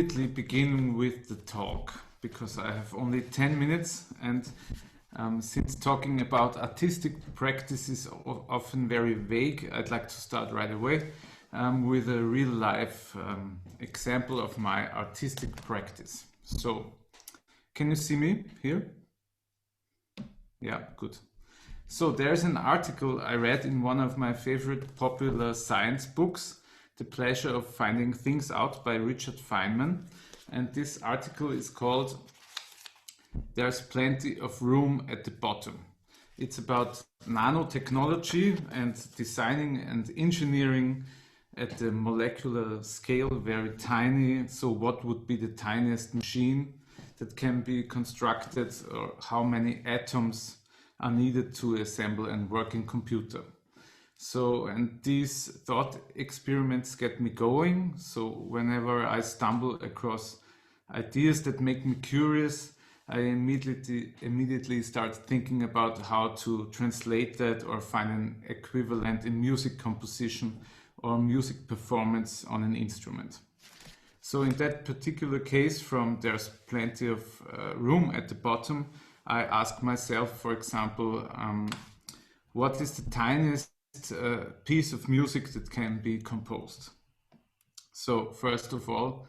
immediately begin with the talk because I have only 10 minutes, and since talking about artistic practice is often very vague, I'd like to start right away with a real life example of my artistic practice. So, can you see me here? Yeah, good. So there's an article I read in one of my favorite popular science books, The Pleasure of Finding Things Out by Richard Feynman. And this article is called There's Plenty of Room at the Bottom. It's about nanotechnology and designing and engineering at the molecular scale, very tiny. So what would be the tiniest machine that can be constructed, or how many atoms are needed to assemble a working computer. So, and these thought experiments get me going. So whenever I stumble across ideas that make me curious, I immediately start thinking about how to translate that or find an equivalent in music composition or music performance on an instrument. So in that particular case, from There's Plenty of Room at the Bottom, I ask myself, for example, what is the tiniest piece of music that can be composed? So first of all,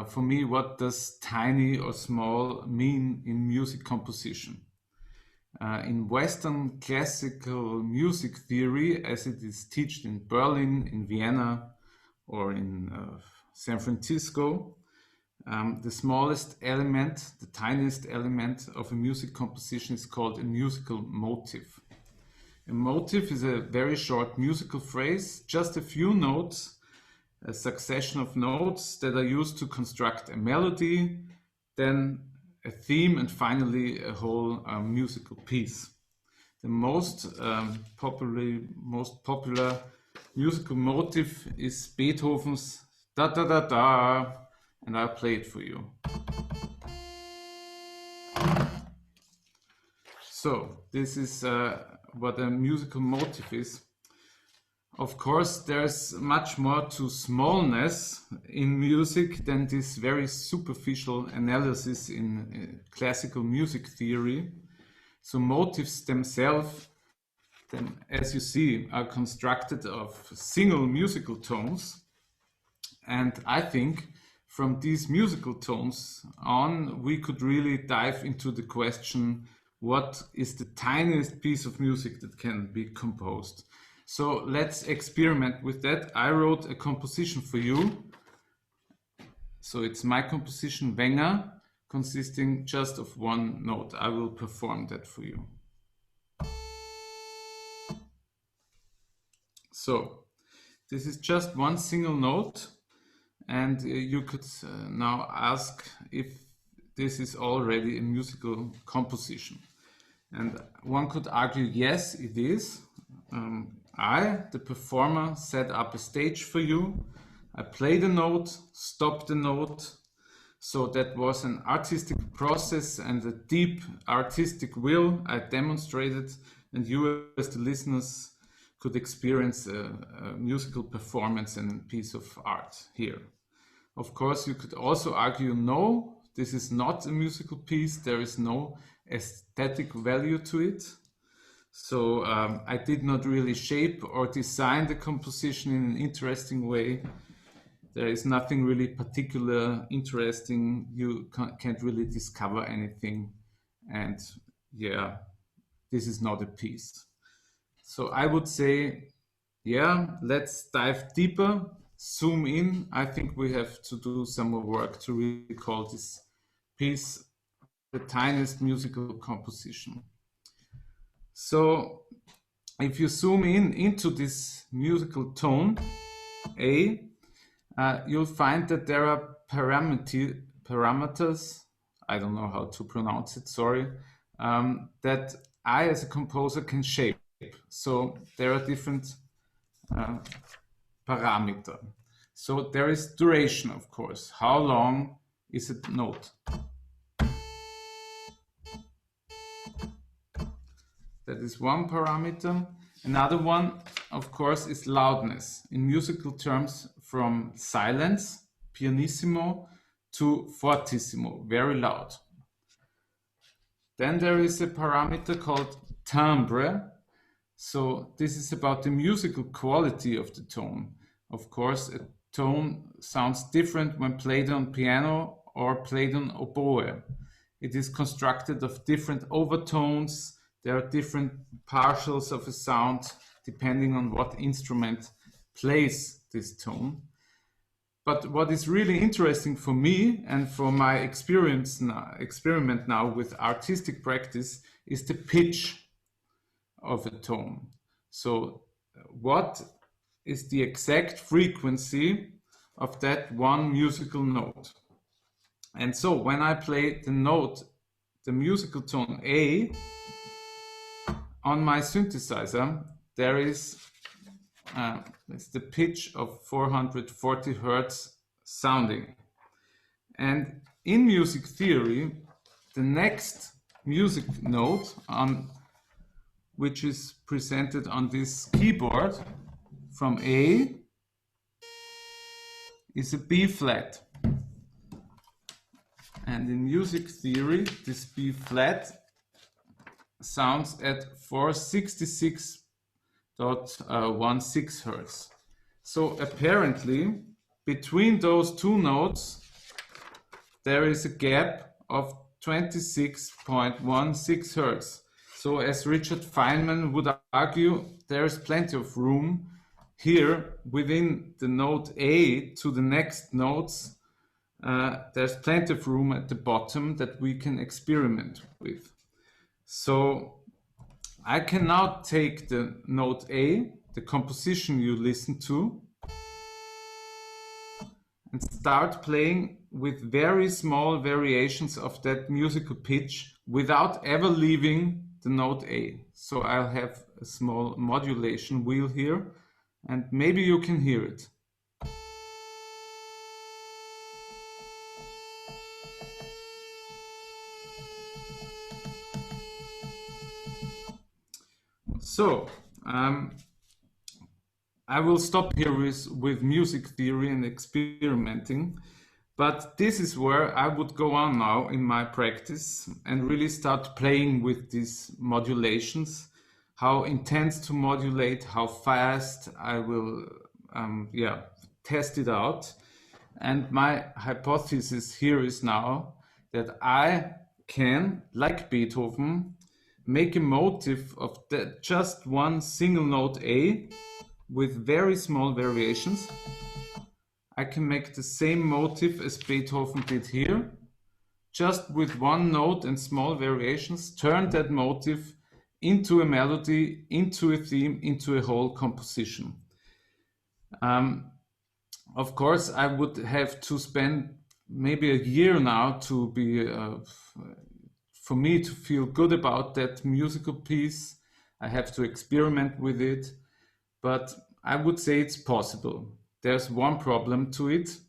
for me, what does tiny or small mean in music composition? In Western classical music theory, as it is taught in Berlin, in Vienna, or in San Francisco, the smallest element, the tiniest element of a music composition is called a musical motif. A motif is a very short musical phrase, just a few notes, a succession of notes that are used to construct a melody, then a theme, and finally a whole musical piece. The most popular musical motif is Beethoven's Da Da Da Da, and I'll play it for you. So this is what a musical motif is. Of course, there's much more to smallness in music than this very superficial analysis in classical music theory. So motifs themselves, then, as you see, are constructed of single musical tones. And I think from these musical tones on, we could really dive into the question, what is the tiniest piece of music that can be composed? So let's experiment with that. I wrote a composition for you. So it's my composition, Wenger, consisting just of one note. I will perform that for you. So this is just one single note. And you could now ask if this is already a musical composition. And one could argue, yes, it is. I, the performer, set up a stage for you. I play the note, stop the note. So that was an artistic process and a deep artistic will I demonstrated, and you as the listeners could experience a musical performance and a piece of art here. Of course, you could also argue, no, this is not a musical piece. There is no aesthetic value to it. So I did not really shape or design the composition in an interesting way. There is nothing really particular interesting. You can't really discover anything. And yeah, this is not a piece. So I would say, yeah, let's dive deeper, zoom in. I think we have to do some more work to really call this piece the tiniest musical composition. So if you zoom in into this musical tone, A, you'll find that there are parameters, I don't know how to pronounce it, sorry, that I as a composer can shape. So there are different parameters. So there is duration, of course. How long is a note? That is one parameter. Another one, of course, is loudness. In musical terms, from silence, pianissimo, to fortissimo, very loud. Then there is a parameter called timbre. So this is about the musical quality of the tone. Of course, a tone sounds different when played on piano or played on oboe. It is constructed of different overtones. There are different partials of a sound depending on what instrument plays this tone. But what is really interesting for me and for my experiment now with artistic practice is the pitch of a tone. So what is the exact frequency of that one musical note? And so when I play the note, the musical tone A on my synthesizer, there is it's the pitch of 440 Hertz sounding. And in music theory, the next music note which is presented on this keyboard from A is a B flat. And in music theory, this B flat sounds at 466.16 Hertz. So apparently, between those two notes, there is a gap of 26.16 Hertz. So as Richard Feynman would argue, there is plenty of room here within the note A to the next notes. There's plenty of room at the bottom that we can experiment with. So I can now take the note A, the composition you listen to, and start playing with very small variations of that musical pitch without ever leaving the note A. So I'll have a small modulation wheel here, and maybe you can hear it. So I will stop here with music theory and experimenting, but this is where I would go on now in my practice and really start playing with these modulations, how intense to modulate, how fast. I will test it out. And my hypothesis here is now that I can, like Beethoven, make a motif of just one single note A with very small variations. I can make the same motif as Beethoven did here, just with one note and small variations, turn that motif into a melody, into a theme, into a whole composition. Of course, I would have to spend maybe a year now to be for me to feel good about that musical piece. I have to experiment with it, but I would say it's possible. There's one problem to it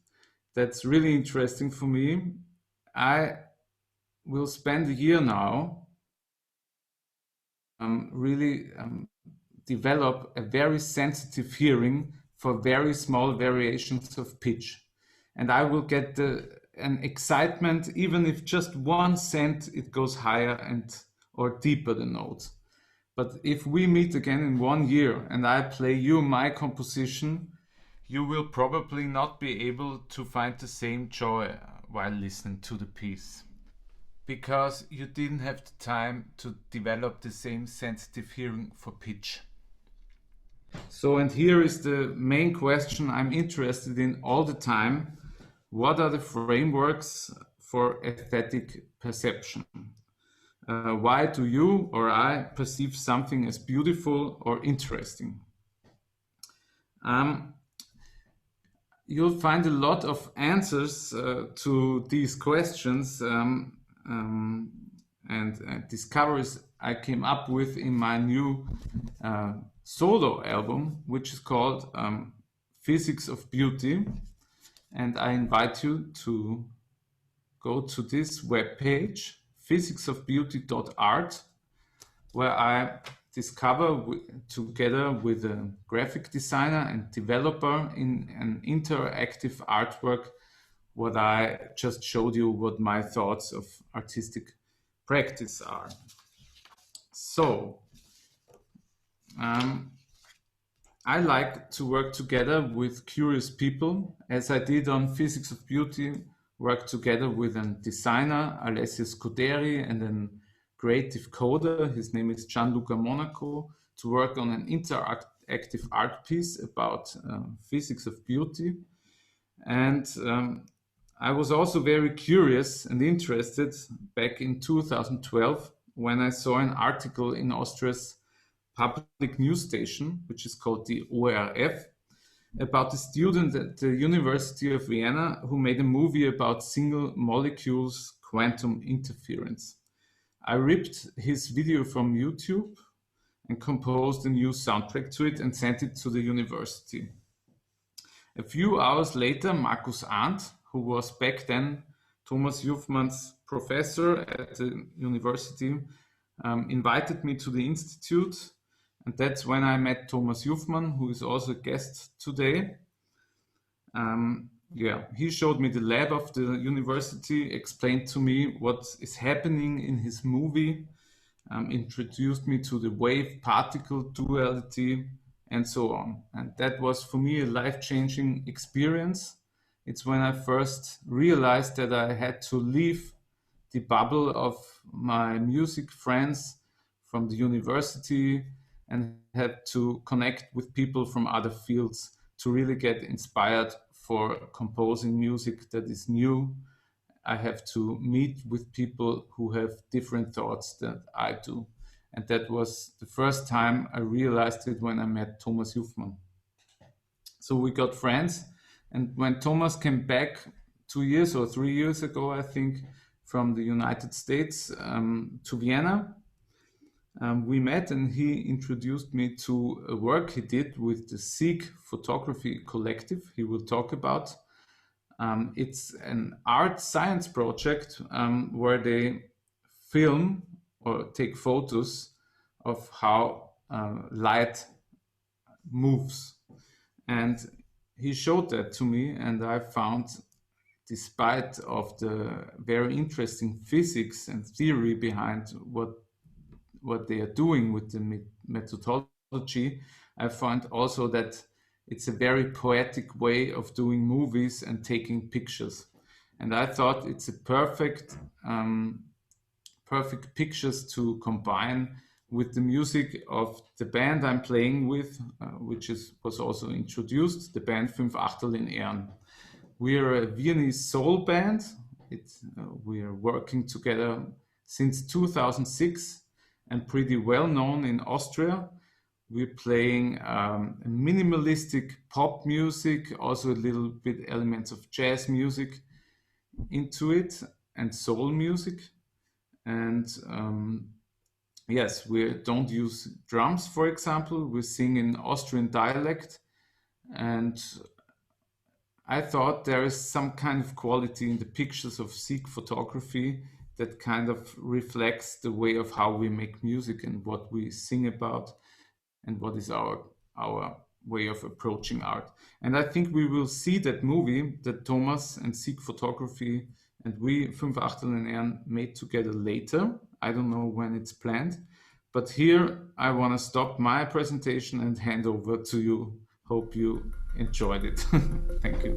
that's really interesting for me. I will spend a year now really develop a very sensitive hearing for very small variations of pitch. And I will get an excitement, even if just 1 cent it goes higher or deeper the notes. But if we meet again in 1 year and I play you my composition, you will probably not be able to find the same joy while listening to the piece, because you didn't have the time to develop the same sensitive hearing for pitch. So, and here is the main question I'm interested in all the time. What are the frameworks for aesthetic perception? Why do you or I perceive something as beautiful or interesting? You'll find a lot of answers to these questions and discoveries I came up with in my new solo album, which is called Physics of Beauty. And I invite you to go to this webpage, physicsofbeauty.art, where I discover together with a graphic designer and developer in an interactive artwork what I just showed you, what my thoughts of artistic practice are. So, I like to work together with curious people, as I did on Physics of Beauty, work together with a designer, Alessio Scuderi, and a creative coder, his name is Gianluca Monaco, to work on an interactive art piece about physics of beauty. And I was also very curious and interested back in 2012 when I saw an article in Austria's public news station, which is called the ORF, about a student at the University of Vienna who made a movie about single molecules quantum interference. I ripped his video from YouTube and composed a new soundtrack to it and sent it to the university. A few hours later, Markus Arndt, who was back then Thomas Juffmann's professor at the university, invited me to the institute. And that's when I met Thomas Juffmann, who is also a guest today. He showed me the lab of the university, explained to me what is happening in his movie, introduced me to the wave-particle duality, and so on. And that was for me a life-changing experience. It's when I first realized that I had to leave the bubble of my music friends from the university and had to connect with people from other fields to really get inspired for composing music that is new. I have to meet with people who have different thoughts than I do. And that was the first time I realized it when I met Thomas Juffmann. So we got friends. And when Thomas came back 2 years or 3 years ago, I think, from the United States to Vienna, we met and he introduced me to a work he did with the SEEC Photography collective he will talk about. It's an art science project where they film or take photos of how light moves. And he showed that to me, and I found, despite of the very interesting physics and theory behind what they are doing with the methodology, I found also that it's a very poetic way of doing movies and taking pictures. And I thought it's a perfect pictures to combine with the music of the band I'm playing with, which was also introduced, the band 5/8 in Ehr'n. We are a Viennese soul band. We are working together since 2006 and pretty well known in Austria. We're playing minimalistic pop music, also a little bit elements of jazz music into it and soul music. And yes, we don't use drums, for example. We sing in Austrian dialect. And I thought there is some kind of quality in the pictures of SEEC photography that kind of reflects the way of how we make music and what we sing about and what is our way of approaching art. And I think we will see that movie that Thomas and SEEC Photography and we 5/8 in Ehr'n made together later. I don't know when it's planned, but here I want to stop my presentation and hand over to you. Hope you enjoyed it. Thank you.